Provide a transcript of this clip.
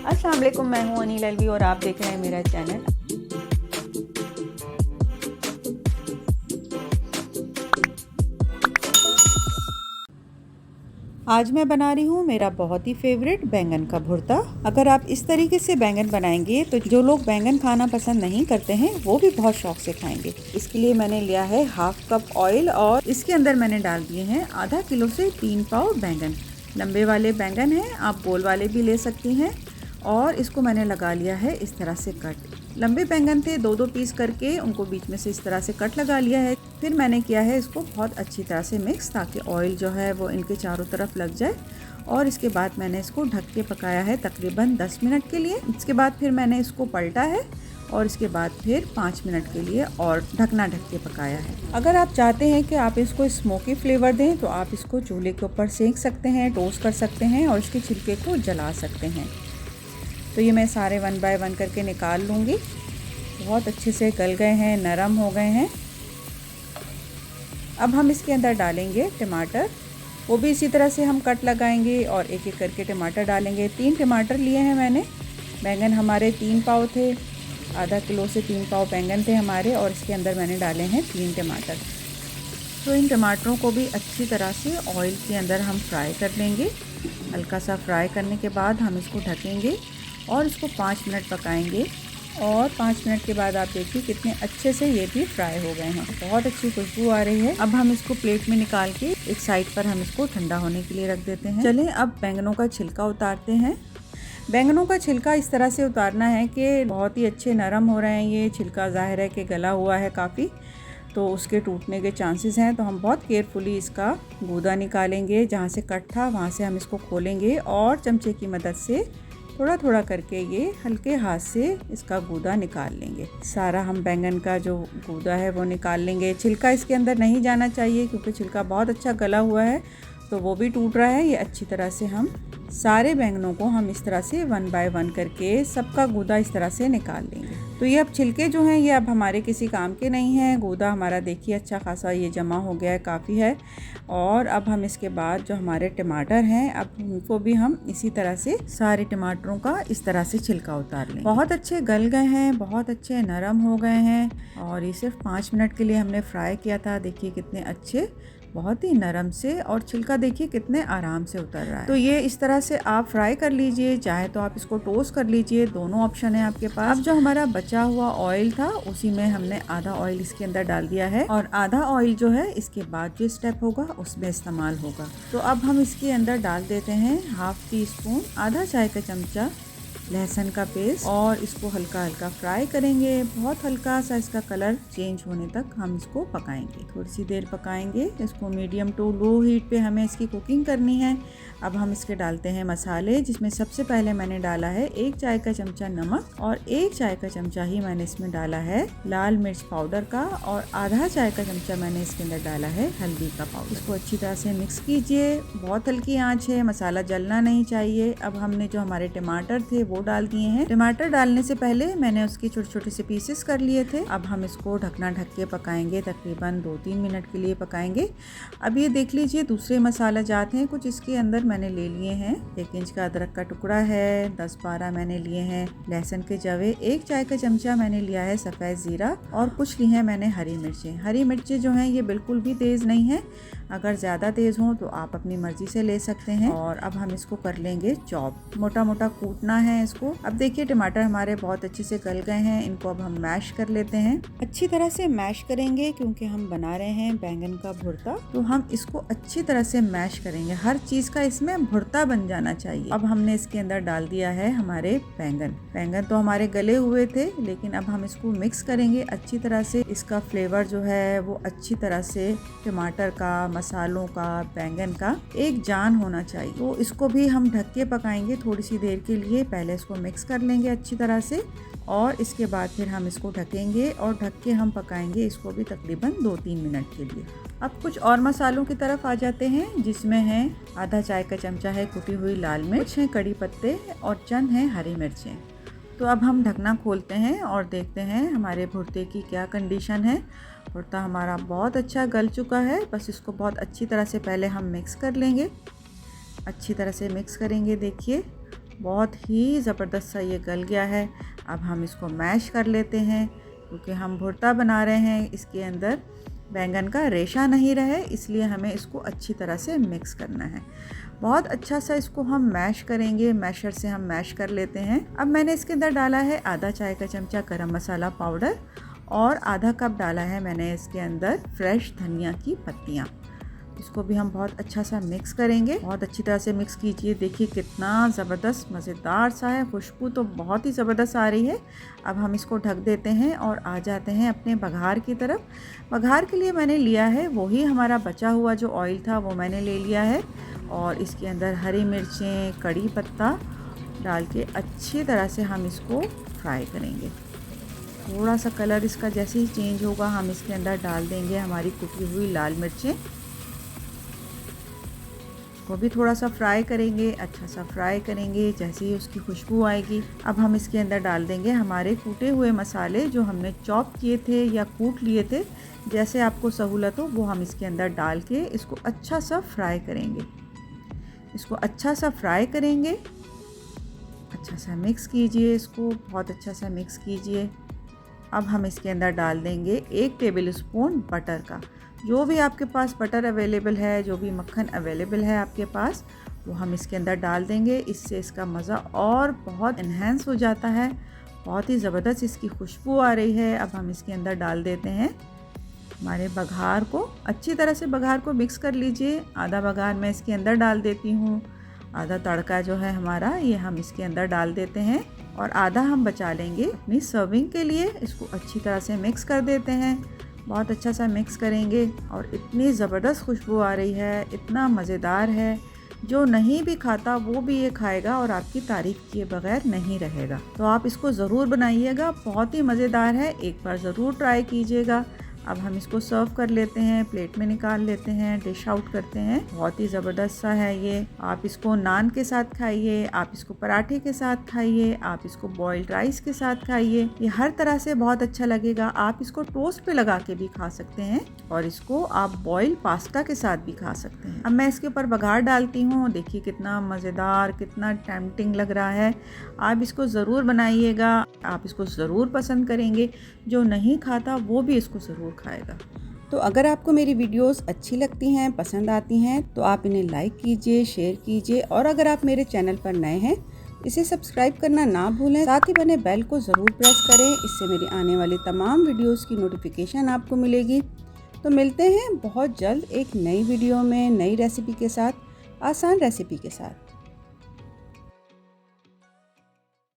अस्सलाम वालेकुम, मैं हूं अनील अलवी और आप देख रहे हैं मेरा चैनल। आज मैं बना रही हूँ मेरा बहुत ही फेवरेट बैंगन का भुर्ता। अगर आप इस तरीके से बैंगन बनाएंगे तो जो लोग बैंगन खाना पसंद नहीं करते हैं वो भी बहुत शौक से खाएंगे। इसके लिए मैंने लिया है हाफ कप ऑयल और इसके अंदर मैंने डाल दिए हैं आधा किलो से 3 पाव बैंगन। लंबे वाले बैंगन हैं, आप गोल वाले भी ले सकती हैं। और इसको मैंने लगा लिया है इस तरह से कट। लंबे बैंगन थे, 2-2 पीस करके उनको बीच में से इस तरह से कट लगा लिया है। फिर मैंने किया है इसको बहुत अच्छी तरह से मिक्स, ताकि ऑयल जो है वो इनके चारों तरफ लग जाए। और इसके बाद मैंने इसको ढक के पकाया है तकरीबन 10 मिनट के लिए। इसके बाद फिर मैंने इसको पलटा है और इसके बाद फिर 5 मिनट के लिए और ढकना ढक के पकाया है। अगर आप चाहते हैं कि आप इसको स्मोकी फ्लेवर दें तो आप इसको चूल्हे के ऊपर सेंक सकते हैं, टोस्ट कर सकते हैं और इसके छिलके को जला सकते हैं। तो ये मैं सारे 1 बाय 1 करके निकाल लूँगी। बहुत अच्छे से गल गए हैं, नरम हो गए हैं। अब हम इसके अंदर डालेंगे टमाटर, वो भी इसी तरह से हम कट लगाएंगे और एक एक करके टमाटर डालेंगे। 3 टमाटर लिए हैं मैंने। बैंगन हमारे 3 पाव थे, आधा किलो से 3 पाव बैंगन थे हमारे और इसके अंदर मैंने डाले हैं 3 टमाटर। तो इन टमाटरों को भी अच्छी तरह से ऑयल के अंदर हम फ्राई कर लेंगे। हल्का सा फ्राई करने के बाद हम इसको ढकेंगे और इसको 5 मिनट पकाएंगे। और 5 मिनट के बाद आप देखिए कितने अच्छे से ये भी फ्राई हो गए हैं। बहुत अच्छी खुशबू आ रही है। अब हम इसको प्लेट में निकाल के एक साइड पर हम इसको ठंडा होने के लिए रख देते हैं। चलें अब बैंगनों का छिलका उतारते हैं। बैंगनों का छिलका इस तरह से उतारना है कि बहुत ही अच्छे नरम हो रहे हैं। ये छिलका ज़ाहिर है कि गला हुआ है काफ़ी, तो उसके टूटने के चांसेस हैं। तो हम बहुत केयरफुली इसका गूदा निकालेंगे। जहाँ से कट था वहाँ से हम इसको खोलेंगे और चमचे की मदद से थोड़ा थोड़ा करके ये हल्के हाथ से इसका गूदा निकाल लेंगे। सारा हम बैंगन का जो गूदा है वो निकाल लेंगे। छिलका इसके अंदर नहीं जाना चाहिए क्योंकि छिलका बहुत अच्छा गला हुआ है, तो वो भी टूट रहा है। ये अच्छी तरह से हम सारे बैंगनों को हम इस तरह से 1 बाय 1 करके सबका गूदा इस तरह से निकाल लेंगे। तो ये अब छिलके जो हैं ये अब हमारे किसी काम के नहीं हैं। गूदा हमारा देखिए अच्छा खासा ये जमा हो गया है, काफ़ी है। और अब हम इसके बाद जो हमारे टमाटर हैं अब उनको भी हम इसी तरह से सारे टमाटरों का इस तरह से छिलका उतार लें। बहुत अच्छे गल गए हैं, बहुत अच्छे नरम हो गए हैं और ये सिर्फ 5 मिनट के लिए हमने फ्राई किया था। देखिए कितने अच्छे, बहुत ही नरम से, और छिलका देखिए कितने आराम से उतर रहा है। तो ये इस तरह से आप फ्राई कर लीजिए, चाहे तो आप इसको टोस्ट कर लीजिए, दोनों ऑप्शन है आपके पास। अब जो हमारा बचा हुआ ऑयल था उसी में हमने आधा ऑयल इसके अंदर डाल दिया है और आधा ऑयल जो है इसके बाद जो स्टेप होगा उसमें इस्तेमाल होगा। तो अब हम इसके अंदर डाल देते हैं हाफ टी स्पून, आधा चाय का चमचा लहसुन का पेस्ट और इसको हल्का हल्का फ्राई करेंगे। बहुत हल्का सा इसका कलर चेंज होने तक हम इसको पकाएंगे। थोड़ी सी देर पकाएंगे इसको, मीडियम टू लो हीट पे हमें इसकी कुकिंग करनी है। अब हम इसके डालते हैं मसाले, जिसमें सबसे पहले मैंने डाला है 1 चाय का चमचा नमक और 1 चाय का चमचा ही मैंने इसमें डाला है लाल मिर्च पाउडर का और आधा चाय का चमचा मैंने इसके अंदर डाला है हल्दी का पाउडर। इसको अच्छी तरह से मिक्स कीजिए। बहुत हल्की आंच है, मसाला जलना नहीं चाहिए। अब हमने जो हमारे टमाटर थे वो डाल दिए हैं। टमाटर डालने से पहले मैंने उसके छोटे छोटे से पीसेस कर लिए थे। अब हम इसको ढकना ढक के पकाएंगे, तकरीबन 2-3 मिनट के लिए पकाएंगे। अब ये देख लीजिए दूसरे मसाला जात हैं कुछ इसके अंदर मैंने ले लिए हैं। 1 इंच का अदरक का टुकड़ा है, 10-12 मैंने लिए हैं लहसुन के जवे, 1 चाय का चमचा मैंने लिया है सफ़ेद ज़ीरा और कुछ ली हैं मैंने हरी मिर्चें। हरी मिर्चें जो हैं ये बिल्कुल भी तेज़ नहीं है, अगर ज़्यादा तेज़ हो तो आप अपनी मर्ज़ी से ले सकते हैं। और अब हम इसको कर लेंगे चॉप, मोटा मोटा कूटना है इसको। अब देखिए टमाटर हमारे बहुत अच्छे से गल गए हैं, इनको अब हम मैश कर लेते हैं। अच्छी तरह से मैश करेंगे क्योंकि हम बना रहे हैं बैंगन का भुर्ता, तो हम इसको अच्छी तरह से मैश करेंगे। हर चीज़ का इसमें भुर्ता बन जाना चाहिए। अब हमने इसके अंदर डाल दिया है हमारे बैंगन तो हमारे गले हुए थे, लेकिन अब हम इसको मिक्स करेंगे अच्छी तरह से। इसका फ्लेवर जो है वो अच्छी तरह से टमाटर का, मसालों का, बैंगन का एक जान होना चाहिए। तो इसको भी हम ढक के पकाएंगे थोड़ी सी देर के लिए। पहले इसको मिक्स कर लेंगे अच्छी तरह से और इसके बाद फिर हम इसको ढकेंगे और ढक के हम पकाएंगे इसको भी तकरीबन 2-3 मिनट के लिए। अब कुछ और मसालों की तरफ आ जाते हैं, जिसमें है आधा चाय का चमचा है कुटी हुई लाल मिर्च, है कड़ी पत्ते और चंद हैं हरी मिर्चें। तो अब हम ढकना खोलते हैं और देखते हैं हमारे भुर्ते की क्या कंडीशन है। भुर्ता हमारा बहुत अच्छा गल चुका है, बस इसको बहुत अच्छी तरह से पहले हम मिक्स कर लेंगे। अच्छी तरह से मिक्स करेंगे। देखिए बहुत ही ज़बरदस्त सा ये गल गया है। अब हम इसको मैश कर लेते हैं, क्योंकि हम भुर्ता बना रहे हैं, इसके अंदर बैंगन का रेशा नहीं रहे, इसलिए हमें इसको अच्छी तरह से मिक्स करना है। बहुत अच्छा सा इसको हम मैश करेंगे, मैशर से हम मैश कर लेते हैं। अब मैंने इसके अंदर डाला है आधा चाय का चमचा गरम मसाला पाउडर और आधा कप डाला है मैंने इसके अंदर फ्रेश धनिया की पत्तियाँ। इसको भी हम बहुत अच्छा सा मिक्स करेंगे। बहुत अच्छी तरह से मिक्स कीजिए। देखिए कितना ज़बरदस्त मज़ेदार सा है, खुशबू तो बहुत ही ज़बरदस्त आ रही है। अब हम इसको ढक देते हैं और आ जाते हैं अपने बघार की तरफ। बघार के लिए मैंने लिया है वही हमारा बचा हुआ जो ऑयल था वो मैंने ले लिया है और इसके अंदर हरी मिर्चें, कड़ी पत्ता डाल के अच्छी तरह से हम इसको फ्राई करेंगे। थोड़ा सा कलर इसका जैसे ही चेंज होगा हम इसके अंदर डाल देंगे हमारी कुटी हुई लाल मिर्चें, वो भी थोड़ा सा फ्राई करेंगे, अच्छा सा फ्राई करेंगे। जैसे ही उसकी खुशबू आएगी अब हम इसके अंदर डाल देंगे हमारे कूटे हुए मसाले जो हमने चॉप किए थे या कूट लिए थे, जैसे आपको सहूलत हो वो हम इसके अंदर डाल के इसको अच्छा सा फ्राई करेंगे। इसको अच्छा सा फ्राई करेंगे, अच्छा सा मिक्स कीजिए, इसको बहुत अच्छा सा मिक्स कीजिए। अब हम इसके अंदर डाल देंगे 1 टेबल स्पून बटर का। जो भी आपके पास बटर अवेलेबल है, जो भी मक्खन अवेलेबल है आपके पास, वो हम इसके अंदर डाल देंगे। इससे इसका मज़ा और बहुत इन्हेंस हो जाता है। बहुत ही ज़बरदस्त इसकी खुशबू आ रही है। अब हम इसके अंदर डाल देते हैं हमारे बघार को। अच्छी तरह से बघार को मिक्स कर लीजिए। आधा बघार मैं इसके अंदर डाल देती हूँ, आधा तड़का जो है हमारा ये हम इसके अंदर डाल देते हैं और आधा हम बचा लेंगे अपनी सर्विंग के लिए। इसको अच्छी तरह से मिक्स कर देते हैं, बहुत अच्छा सा मिक्स करेंगे और इतनी ज़बरदस्त खुशबू आ रही है, इतना मज़ेदार है, जो नहीं भी खाता वो भी ये खाएगा और आपकी तारीफ़ किए बगैर नहीं रहेगा। तो आप इसको ज़रूर बनाइएगा, बहुत ही मज़ेदार है, एक बार ज़रूर ट्राई कीजिएगा। अब हम इसको सर्व कर लेते हैं, प्लेट में निकाल लेते हैं, डिश आउट करते हैं। बहुत ही ज़बरदस्त सा है ये। आप इसको नान के साथ खाइए, आप इसको पराठे के साथ खाइए, आप इसको बॉइल्ड राइस के साथ खाइए, ये हर तरह से बहुत अच्छा लगेगा। आप इसको टोस्ट पे लगा के भी खा सकते हैं और इसको आप बॉइल्ड पास्ता के साथ भी खा सकते हैं। अब मैं इसके ऊपर बघार डालती हूँ। देखिए कितना मज़ेदार, कितना टेम्पटिंग लग रहा है। आप इसको ज़रूर बनाइएगा, आप इसको ज़रूर पसंद करेंगे। जो नहीं खाता वो भी इसको ज़रूर खाएगा। तो अगर आपको मेरी वीडियोस अच्छी लगती हैं, पसंद आती हैं, तो आप इन्हें लाइक कीजिए, शेयर कीजिए और अगर आप मेरे चैनल पर नए हैं इसे सब्सक्राइब करना ना भूलें। साथ ही बने बेल को ज़रूर प्रेस करें, इससे मेरी आने वाली तमाम वीडियोस की नोटिफिकेशन आपको मिलेगी। तो मिलते हैं बहुत जल्द एक नई वीडियो में, नई रेसिपी के साथ, आसान रेसिपी के साथ।